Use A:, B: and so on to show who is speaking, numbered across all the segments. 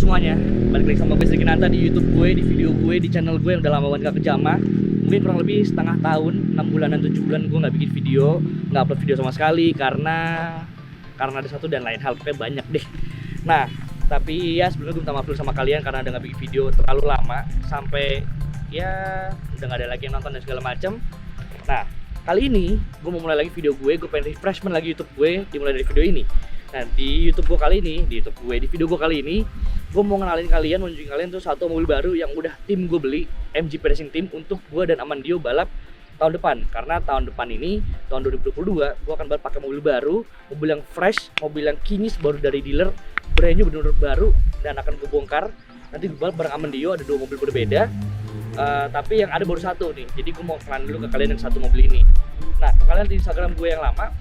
A: semuanya, balik lagi sama gue Sri Kinanta di YouTube gue, di video gue, di channel gue yang udah lama banget gak kejamah. Mungkin kurang lebih setengah tahun, 6 bulanan, 7 bulan gue gak bikin video, gak upload video sama sekali karena ada satu dan lain hal, pokoknya banyak deh. Nah, tapi ya sebelumnya gue minta maaf dulu sama kalian karena udah gak bikin video terlalu lama, sampai ya udah gak ada lagi yang nonton dan segala macem. Nah, kali ini gue mau mulai lagi video gue pengen refreshment lagi YouTube gue dimulai dari video ini. Nah, di YouTube gue kali ini, di video gue kali ini, gue mau ngenalin kalian, mau nunjukin kalian tuh satu mobil baru yang udah tim gue beli, MGP Racing Team, untuk gue dan Amandio balap tahun depan. Karena tahun depan ini, tahun 2022, gue akan balap pakai mobil baru, mobil yang fresh, mobil yang kinis baru dari dealer, brand new bener-bener baru, dan akan gue bongkar. Nanti gue balap bareng Amandio, ada 2 mobil berbeda. Tapi yang ada baru satu nih, jadi gue mau kenalin dulu ke kalian yang satu mobil ini. Nah, kalian di Instagram gue yang lama,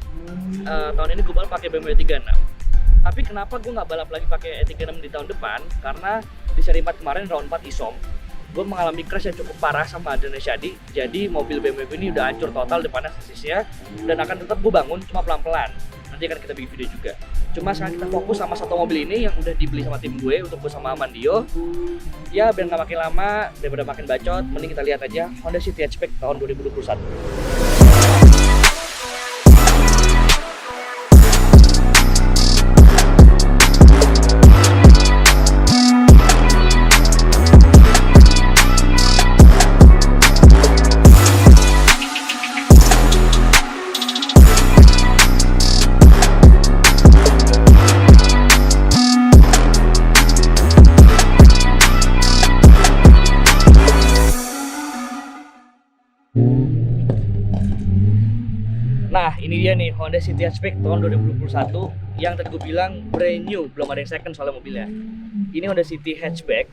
A: tahun ini gue balap pakai BMW E36. Tapi kenapa gue nggak balap lagi pakai E36 di tahun depan? Karena di seri 4 kemarin, round 4 ISOM, gue mengalami crash yang cukup parah sama Adrian Rashadi. Jadi mobil BMW ini udah hancur total depannya, sasisnya, dan akan tetap gue bangun cuma pelan-pelan. Nanti akan kita bikin video juga. Cuma sekarang kita fokus sama satu mobil ini yang udah dibeli sama tim gue untuk gue sama Amandio. Ya biar nggak makin lama, daripada makin bacot, mending kita lihat aja Honda City Hatchback tahun 2021. Nah, ini dia nih Honda City Hatchback tahun 2021 yang tadi gue bilang brand new, belum ada yang second soalnya mobilnya. Ini Honda City Hatchback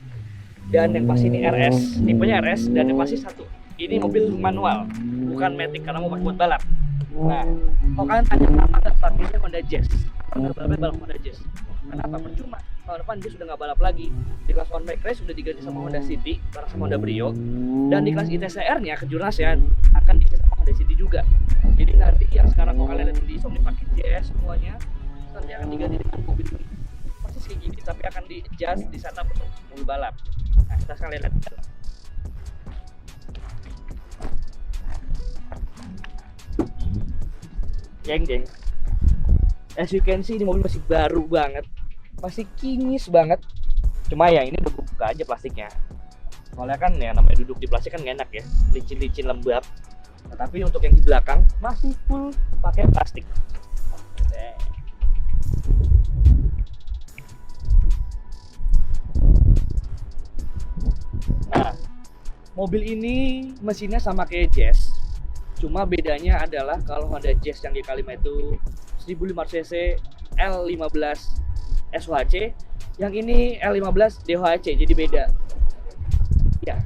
A: dan yang pasti ini RS, tipenya RS, dan yang pasti satu, ini mobil manual, bukan matic karena mau pakai buat balap. Nah, kalau kalian tanya kenapa nggak pakainya Honda Jazz, karena balap Honda Jazz, kenapa? Percuma, tahun depan dia sudah nggak balap lagi. Di kelas One Bike Race sudah diganti sama Honda City bareng sama Honda Brio, dan di kelas ITCR-nya kejurnasnya akan diganti sama Honda City juga. Jadi nanti yang sekarang kalau kalian lihat di Sony pakai JS semuanya, nanti akan diganti dengan mobil ini persis kayak gini, tapi akan di adjust, di setup untuk mobil balap. Nah, kita sekarang lihat. Jeng. As you can see, ini mobil masih baru banget, masih kinis banget. Cuma ya ini udah gue buka aja plastiknya. Soalnya kan ya namanya duduk di plastik kan gak enak ya, licin-licin lembab. Nah, tapi untuk yang di belakang masih full pakai plastik. Nah, mobil ini mesinnya sama kayak Jazz, cuma bedanya adalah kalau Honda Jazz yang G5 itu 1500 cc L15 SHC, yang ini L15 DHC, jadi beda ya.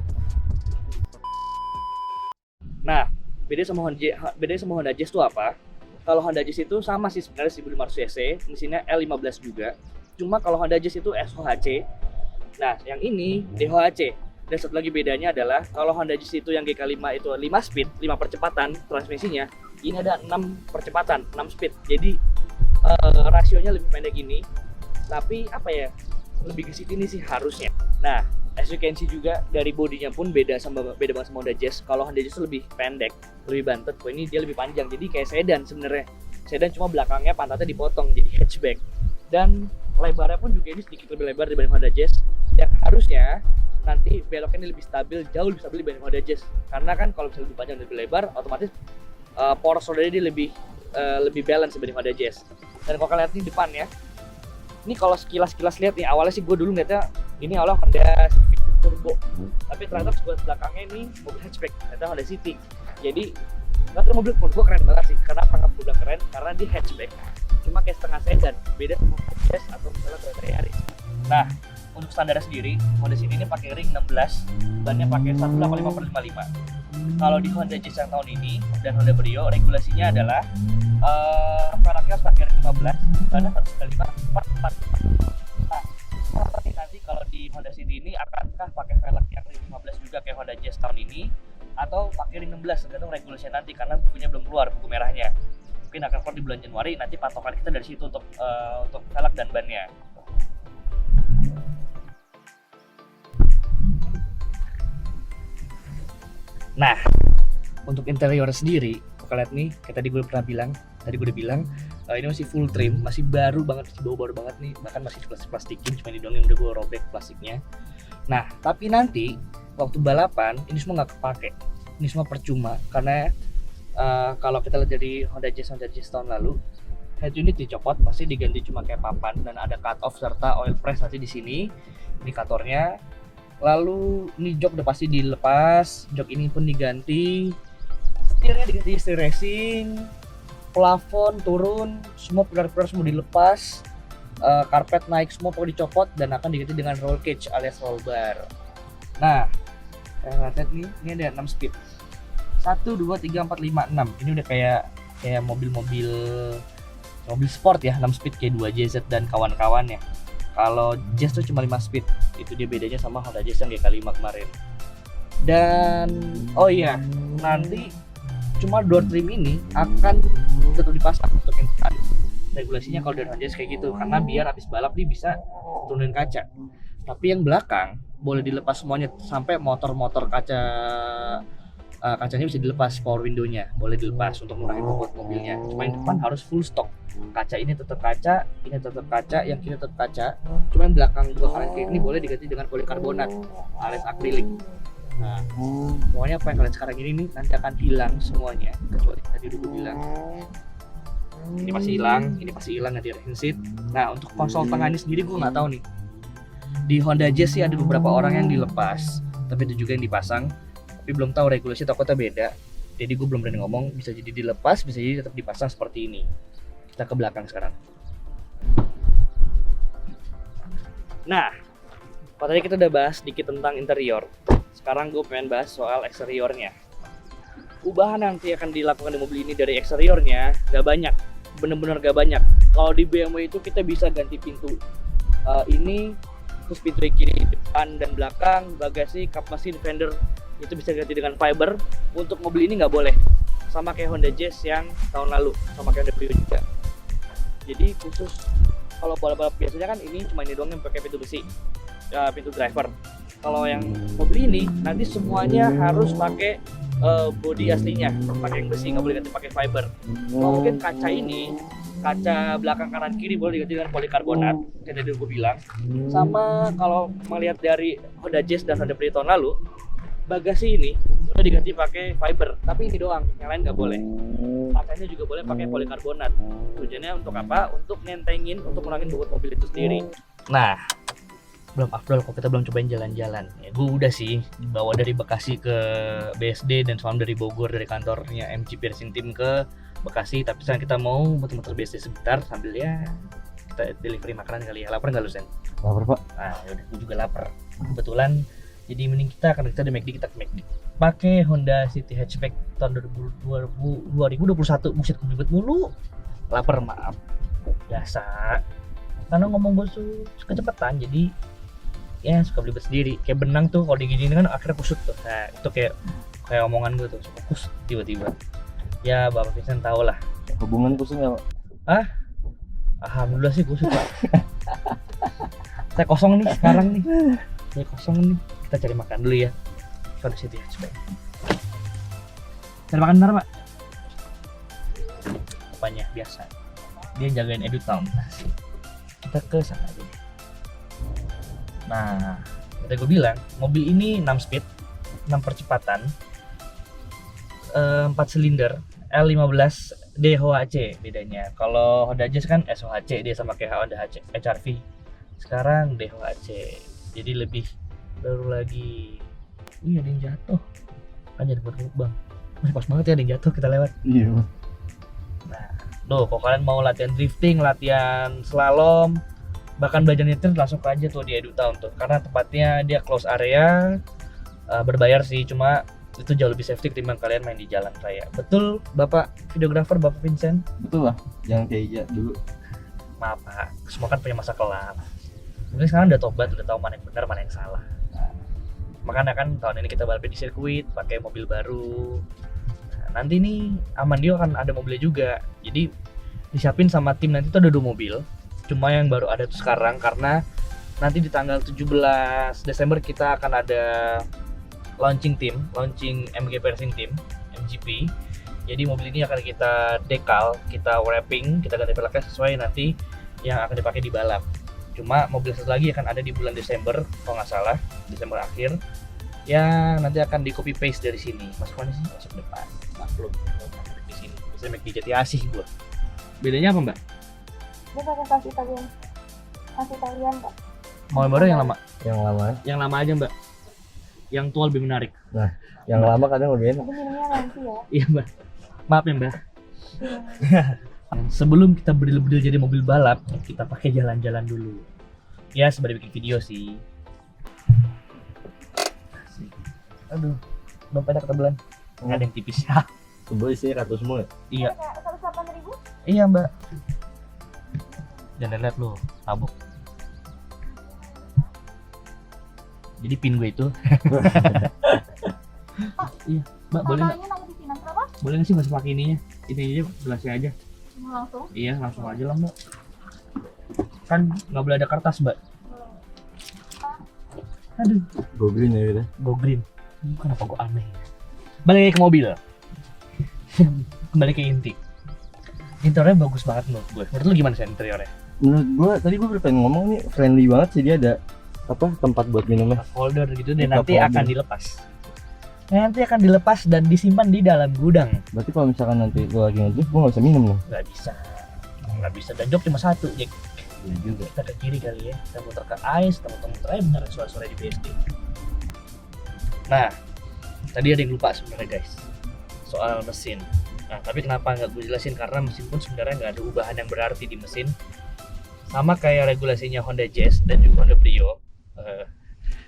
A: Nah, beda sama Honda Jazz itu apa? Kalau Honda Jazz itu sama sih sebenarnya 1500 cc, mesinnya L15 juga. Cuma kalau Honda Jazz itu SHC, nah yang ini DHC. Dan satu lagi bedanya adalah kalau Honda Jazz itu yang GK5 itu 5 speed, 5 percepatan transmisinya, ini ada 6 percepatan, 6 speed. Jadi rasionya lebih pendek ini. Tapi apa ya, lebih gesit ini sih harusnya. Nah, as you can see juga dari bodinya pun beda banget sama Honda Jazz. Kalau Honda Jazz itu lebih pendek, lebih bantet. Kok ini dia lebih panjang, jadi kayak sedan sebenarnya. Sedan cuma belakangnya pantatnya dipotong jadi hatchback. Dan lebarnya pun juga ini sedikit lebih lebar dibanding Honda Jazz. Yang harusnya nanti beloknya ini lebih stabil, jauh lebih stabil dibanding Honda Jazz. Karena kan kalau misalnya lebih panjang dan lebih lebar, otomatis poros rodanya dia lebih balance dibanding Honda Jazz. Dan kalau kalian lihat di depan ya, ini kalau sekilas lihat nih, awalnya sih gue dulu ngeliatnya ini awalnya Honda Civic Turbo, tapi ternyata sebelah belakangnya ini mobil hatchback, ternyata Honda City. Jadi nggak mobil menurut gue keren banget sih. Kenapa nggak gue bilang keren? Karena dia hatchback, cuma kayak setengah sedan, beda sama Honda Jazz atau misalnya Toyota Yaris. Nah, untuk standar sendiri, Honda City ini pakai ring 16, bannya pakai 185/55. Kalau di Honda Jazz yang tahun ini dan Honda Brio, regulasinya adalah velgnya harus pakai ring 15, bannya 195/44. Nah, nanti kalau di Honda City ini akankah pakai velg yang ring 15 juga kayak Honda Jazz tahun ini, atau pakai ring 16, tergantung regulasinya nanti karena bukunya belum keluar, buku merahnya. Mungkin akan keluar di bulan Januari, nanti patokan kita dari situ untuk velg dan bannya. Nah, untuk interior sendiri, kalau lihat nih, kayak tadi gue udah bilang, ini masih full trim, masih baru banget, masih baru banget nih, bahkan masih plastikin, cuma ini doang yang udah gue robek plastiknya. Nah, tapi nanti waktu balapan ini semua nggak kepake, ini semua percuma, karena kalau kita lihat dari Honda Jazz tahun lalu, head unit dicopot, pasti diganti cuma kayak papan dan ada cut off serta oil press nanti di sini, indikatornya. Lalu ini jok udah pasti dilepas, jok ini pun diganti, setirnya diganti setir racing, plafon turun, semua pilar-pilar semua dilepas, karpet naik semua pokoknya dicopot dan akan diganti dengan roll cage alias roll bar. Nah, lihat nih, ini ada 6 speed, 1, 2, 3, 4, 5, 6. Ini udah kayak mobil sport ya, 6 speed kayak 2JZ dan kawan-kawannya. Kalau Jazz tuh cuma 5 speed, itu dia bedanya sama Honda Jazz yang GK5 kemarin. Dan oh iya, nanti cuma door trim ini akan tetap dipasang untuk yang depan. Regulasinya kalau dari Honda Jazz kayak gitu, karena biar habis balap dia bisa turunin kaca. Tapi yang belakang boleh dilepas semuanya, sampai motor-motor kacanya bisa dilepas, power window-nya boleh dilepas untuk mengurangi bobot mobilnya. Cuma yang depan harus full stock. Kaca ini tetap kaca, ini tetap kaca, yang kiri tetap kaca. Cuma yang belakang dua kanan kiri ini boleh diganti dengan polikarbonat alias akrilik. Nah, pokoknya apa yang kalian sekarang ini nih nanti akan hilang semuanya, kecuali tadi udah gue bilang. Ini pasti hilang nanti racing seat. Nah, untuk konsol tengah ini sendiri gue nggak tahu nih. Di Honda Jazz sih ada beberapa orang yang dilepas, tapi itu juga yang dipasang. Tapi belum tahu regulasi takutnya beda. Jadi gue belum berani ngomong, bisa jadi dilepas, bisa jadi tetap dipasang seperti ini. Kita ke belakang sekarang. Nah, kalau tadi kita udah bahas sedikit tentang interior. Sekarang gue pengen bahas soal eksteriornya. Ubahan nanti akan dilakukan di mobil ini dari eksteriornya gak banyak, bener-bener gak banyak. Kalau di BMW itu kita bisa ganti pintu ini, terus pintu kiri, depan dan belakang, bagasi, kap mesin, fender itu bisa ganti dengan fiber. Untuk mobil ini nggak boleh, sama kayak Honda Jazz yang tahun lalu, sama kayak Honda Brio juga. Jadi khusus kalau balap-balap biasanya kan ini cuma ini doang yang pakai pintu besi, pintu driver. Kalau yang mobil ini nanti semuanya harus pakai bodi aslinya, pakai yang besi, nggak boleh ganti pakai fiber. Mungkin kaca ini, kaca belakang kanan kiri boleh diganti dengan polikarbonat, kayak tadi gue bilang. Sama kalau melihat dari Honda Jazz dan Honda Brio tahun lalu, bagasi ini udah diganti pakai fiber, tapi ini doang, yang lain nggak boleh. Kacanya juga boleh pakai polikarbonat. Tujuannya untuk apa? Untuk nentengin, untuk ngurangin bobot mobil itu sendiri. Nah, belum afdol kalau kita belum cobain jalan-jalan. Ya, gue udah sih bawa dari Bekasi ke BSD dan semalam dari Bogor dari kantornya MGP Racing Team ke Bekasi. Tapi sekarang kita mau muter-muter BSD sebentar sambil ya kita delivery makanan kali ya. Lapar nggak lu, Sen?
B: Lapar, Pak.
A: Nah, yaudah, gue juga lapar. Kebetulan jadi mending karena kita ada McD, kita ke McD. Pakai Honda City Hatchback tahun 2021. Buset, gue ribet mulu. Lapar, maaf. Biasa. Karena ngomong gue kecepatan, jadi ya suka belibet sendiri. Kayak benang tuh kalau diginiin kan akhirnya kusut tuh. Nah, itu kayak omongan gue tuh, suka kusut tiba-tiba. Ya, Bapak Vincent tau lah.
B: Hubungan kusut nggak, Pak?
A: Alhamdulillah sih kusut, Pak. Saya kosong nih sekarang nih. Saya kosong nih. Kita cari makan dulu ya. Honda City Hatchback. Cari makan bentar, Pak. Apanya biasa. Dia jagain EduTown. Kita ke sana aja. Nah, tadi gue bilang, mobil ini 6 speed, 6 percepatan, 4 silinder, L15 DHC bedanya. Kalau Honda Jazz kan SOHC, dia sama kayak Honda HR-V. Sekarang DHC, jadi lebih baru lagi. Iya, ada yang jatuh. Kan jadi buat bang. Masih pas banget ya ada yang jatuh, kita lewat.
B: Iya.
A: Nah, kalau kalian mau latihan drifting, latihan slalom, bahkan belajar nyetir langsung aja tuh di EduTown tuh, karena tempatnya dia close area, berbayar sih, cuma itu jauh lebih safety ketimbang kalian main di jalan raya. Betul Bapak videografer, Bapak Vincent?
B: Betul lah, jangan kayak iya dulu.
A: Maaf Pak, semua kan punya masa kelam. Mungkin sekarang udah tobat, udah tahu mana yang benar, mana yang salah. Makanya kan tahun ini kita balapin di sirkuit pakai mobil baru. Nah, nanti nih Amandio kan ada mobilnya juga, jadi disiapin sama tim nanti tuh ada 2 mobil. Cuma yang baru ada tuh sekarang karena nanti di tanggal 17 Desember kita akan ada launching MGP Racing Team MGP. Jadi mobil ini akan kita dekal, kita wrapping, kita ganti peleknya sesuai nanti yang akan dipakai di balap. Cuma mobil satu lagi akan ada di bulan Desember kalau nggak salah, Desember akhir. Ya nanti akan di copy paste dari sini. Masuk mana sih? Masuk depan. Maklum, di sini. Bisa make di Jati Asih gua. Bedanya apa, Mbak?
C: Dia pakai kasih kalian Pak.
A: Mau yang baru yang lama?
B: Yang lama.
A: Yang lama aja, Mbak. Yang tua lebih menarik.
B: Yang lama kadang lebih enak.
C: Tapi minumnya nanti ya.
A: Iya, Mbak. Maaf ya, Mbak.
C: Iya.
A: Sebelum kita bedil-bedil jadi mobil balap, kita pakai jalan-jalan dulu. Ya, sebagai bikin video sih. Asik. Aduh, dompetnya ketebelan. Ada yang tipis.
B: Coba isinya kartu semua ya?
A: Iya,
C: Kayak 108.000.
A: iya, Mbak. Jangan lihat lo, tabuk. Jadi pin gue itu. Iya, Mbak, boleh nggak?
C: Totalnya nanti di finance berapa?
A: Boleh nggak sih masuk pakai ininya? Ini aja, gelasnya aja.
C: Langsung.
A: Iya, langsung aja lah, Mbak. Kan nggak boleh ada kertas, Mbak. Aduh,
B: Go green ya udah.
A: go green. Kenapa gue aneh? Balik lagi ke mobil. Kembali ke inti. Interiornya bagus banget menurut gue. Menurut lu gimana sih interiornya?
B: Menurut gua tadi gua baru pengen ngomong nih friendly banget sih, dia ada apa tempat buat minumnya.
A: Folder gitu dan
B: Cup
A: nanti
B: holder.
A: akan dilepas. Nanti akan dilepas dan disimpan di dalam gudang.
B: Berarti kalau misalkan nanti gua lagi ngedrift gua nggak bisa minum nih.
A: Nggak bisa. Dan jok cuma satu, Jack.
B: Iya juga.
A: Kita ke kiri kali ya. Kita muter ke AIS, kita muter aja bener suara-suara di BSD. Nah, tadi ada yang lupa sebenarnya guys, soal mesin. Nah, tapi kenapa nggak gue jelasin? Karena mesin pun sebenarnya nggak ada ubahan yang berarti di mesin. Sama kayak regulasinya Honda Jazz dan juga Honda Brio.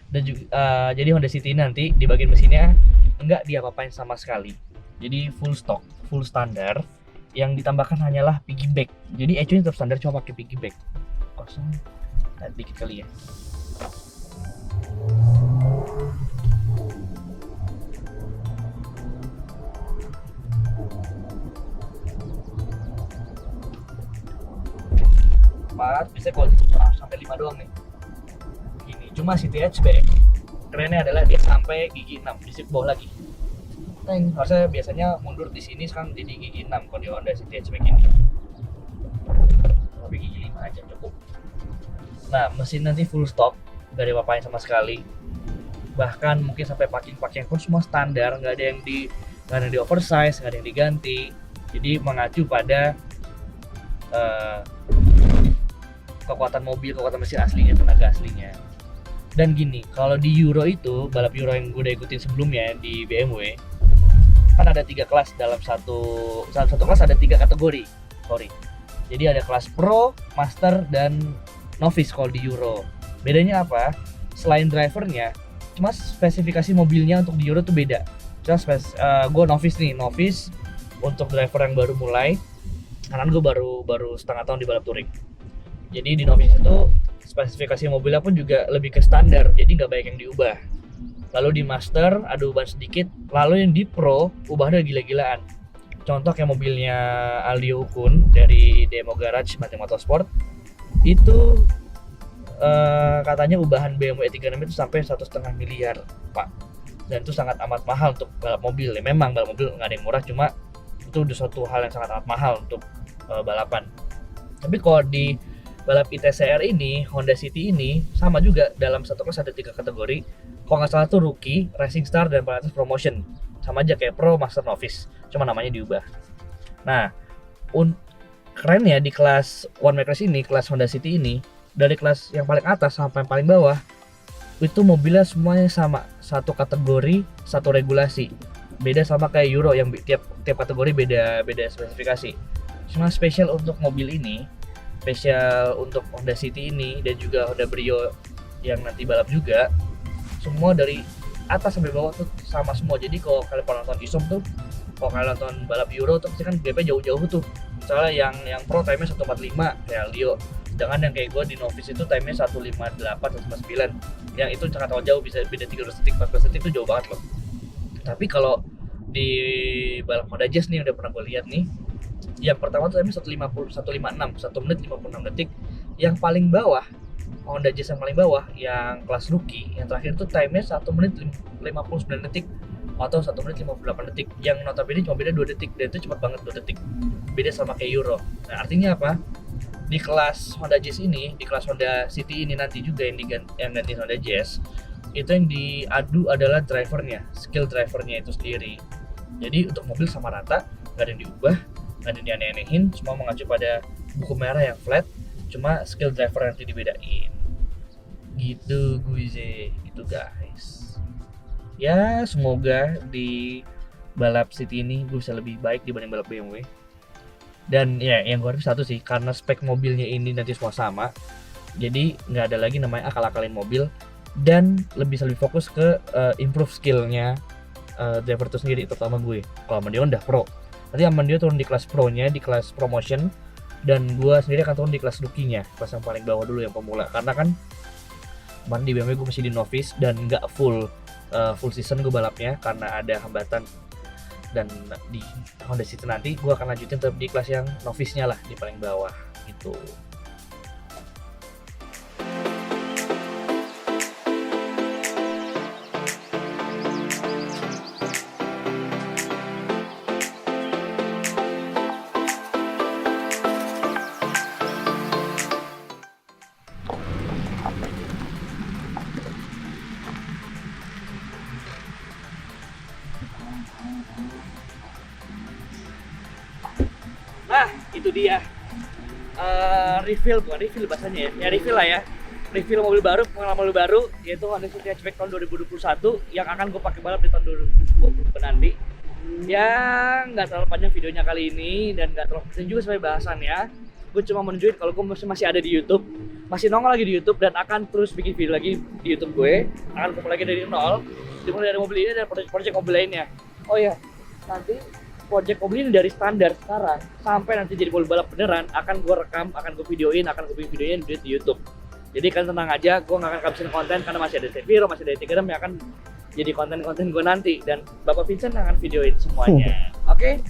A: Dan juga, jadi Honda City nanti di bagian mesinnya nggak diapa-apain sama sekali. Jadi full stock, full standar. Yang ditambahkan hanyalah piggyback. Jadi ECU tetap standar, cuma pakai piggyback. Kosong, nah, dikit kali ya. Bisa kalau sampai 5 doang nih. Gini, cuma City hatchback kerennya adalah dia sampai gigi 6 di seat bawah lagi. Harusnya biasanya mundur di sini, sekarang jadi gigi 6 kalau di Honda City hatchback ini. Tapi gigi 5 aja cukup. Nah, mesin nanti full stock, gak ada apa-apain sama sekali. Bahkan mungkin sampai packing pun semua standar, nggak ada yang di oversize, nggak ada yang diganti. Jadi mengacu pada kekuatan mobil, kekuatan mesin aslinya, tenaga aslinya. Dan gini, kalau di Euro itu, balap Euro yang gue udah ikutin sebelumnya di BMW, kan ada 3 kelas dalam satu kelas ada 3 kategori. Jadi ada kelas Pro, Master, dan Novice kalau di Euro. Bedanya apa? Selain drivernya, cuma spesifikasi mobilnya untuk di Euro tuh beda. Gue Novice untuk driver yang baru mulai, karena gue baru setengah tahun di balap touring. Jadi di Novice itu spesifikasi mobilnya pun juga lebih ke standar, jadi nggak banyak yang diubah. Lalu di Master ada ubah sedikit, lalu yang di Pro ubahnya gila-gilaan. Contoh kayak mobilnya Aldio Kun dari Demo Garage Matic Motorsport itu katanya ubahan BMW E36 itu sampai 1,5 miliar, Pak. Dan itu sangat amat mahal untuk balap mobil. Ya, memang balap mobil nggak ada yang murah, cuma itu udah suatu hal yang sangat amat mahal untuk balapan. Tapi kalau di balap ITCR ini, Honda City ini sama juga, dalam satu kelas ada 3 kategori. Kalau nggak salah tuh Rookie, Racing Star, dan Pilatus Promotion. Sama aja kayak Pro, Master, Novice, cuma namanya diubah. Nah, keren ya di kelas One Make Race ini, kelas Honda City ini, dari kelas yang paling atas sampai yang paling bawah itu mobilnya semuanya sama, satu kategori, satu regulasi. Beda sama kayak Euro yang tiap kategori beda spesifikasi. Cuma spesial untuk mobil ini, spesial untuk Honda City ini dan juga Honda Brio yang nanti balap juga, semua dari atas sampai bawah tuh sama semua. Jadi kalau kalian pernah nonton ISOM tuh, kalau kalian nonton balap Euro tuh pasti kan BP jauh-jauh tuh. Misalnya yang Pro time-nya 145 kayak Leo, sedangkan yang kayak gue di Novice itu time-nya 158, 159. Yang itu sangat jauh, bisa beda 13 detik, 14 detik itu jauh banget loh. Tapi kalau di balap Honda Jazz nih yang udah pernah gue lihat nih, yang pertama tuh time-nya 156, 1 menit 56 detik. Yang paling bawah Honda Jazz yang paling bawah, yang kelas rookie, yang terakhir itu time-nya 1 menit 59 detik atau 1 menit 58 detik, yang notabene cuma beda 2 detik, dan itu cepat banget 2 detik, beda sama kayak Euro. Nah artinya apa? Di kelas Honda Jazz ini, di kelas Honda City ini nanti juga yang ganti Honda Jazz, itu yang diadu adalah drivernya, skill drivernya itu sendiri. Jadi untuk mobil sama rata, nggak ada yang diubah, nggak ada yang dianeh-anehin, semua mengacu pada buku merah yang flat, cuma skill driver nanti dibedain. Gitu guys, itu guys. Ya semoga di balap City ini gue bisa lebih baik dibanding balap BMW. Dan ya yang gue harus satu sih, karena spek mobilnya ini nanti semua sama, jadi nggak ada lagi namanya akal-akalin mobil, dan lebih fokus ke improve skillnya driver itu sendiri, terutama gue. Kalau Amandio udah pro, nanti Amandio turun di kelas pro-nya, di kelas promotion, dan gue sendiri akan turun di kelas rookie-nya, kelas yang paling bawah dulu yang pemula, karena kan kemarin di BMW gue masih di novice dan nggak full season gue balapnya karena ada hambatan. Dan di Honda City nanti gue akan lanjutin tetap di kelas yang novice-nya lah, di paling bawah gitu. Nah, itu dia bukan reveal bahasanya ya reveal lah ya. Reveal mobil baru, pengalaman mobil baru, yaitu Honda City Hatchback tahun 2021 yang akan gue pakai balap di tahun 2020 nanti. Ya, nggak terlalu panjang videonya kali ini dan nggak terlalu penting juga sebagai bahasan ya. Gue cuma menunjukin kalau gue masih ada di YouTube, masih nongol lagi di YouTube, dan akan terus bikin video lagi di YouTube gue. Akan kumpul lagi dari nol, dimulai dari mobil ini dan project mobil lainnya. Oh ya, nanti project mobil ini dari standar sekarang sampai nanti jadi mobil balap beneran akan gue rekam, akan gue videoin, akan gue bikin videonya di YouTube. Jadi kalian tenang aja, gue nggak akan kehabisin konten karena masih ada Seviro, masih ada Tigerem yang akan jadi konten-konten gue nanti, dan Bapak Vincent akan videoin semuanya. Oke?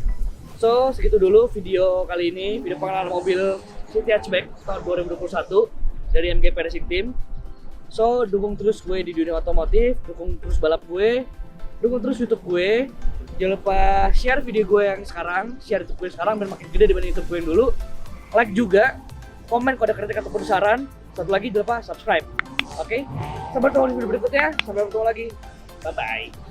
A: So segitu dulu video kali ini, video pengalaman mobil City Hatchback tahun 2021 dari MGP Racing Team. So dukung terus gue di dunia otomotif, dukung terus balap gue, dukung terus YouTube gue. Jangan lupa share video gue yang sekarang, share YouTube gue sekarang biar makin gede dibanding YouTube gue yang dulu. Like juga, komen kalau ada kritik ataupun saran. Satu lagi jangan lupa subscribe. Oke? Sampai ketemu di video berikutnya. Sampai bertemu lagi. Bye bye.